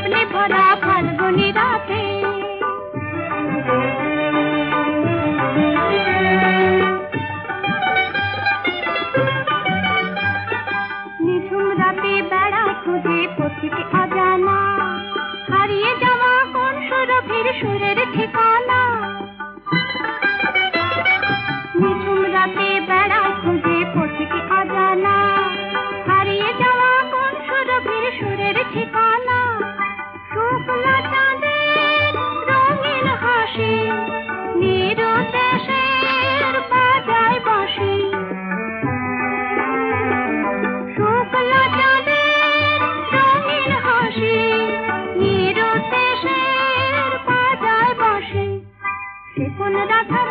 স্বপ্নে ভরা ফাল্গুনি রাতে নিঝুম রাতে বেড়া খুঁজে পথিক অজানা হারিয়ে যাওয়া কোন সুরভির সুরের ঠিকানা নিঝুম রাতে বেড়া খুঁজে পথিক অজানা হারিয়ে যাওয়া কোন সুরভির সুরের ঠিকানা শুক্লা চাঁদের রঙিন হাসি নিরুদ্দেশের বাজায় বাঁশি শুক্লা চাঁদের রঙিন হাসি নিরুদ্দেশের বাজায় বাঁশি সে কোন রাধার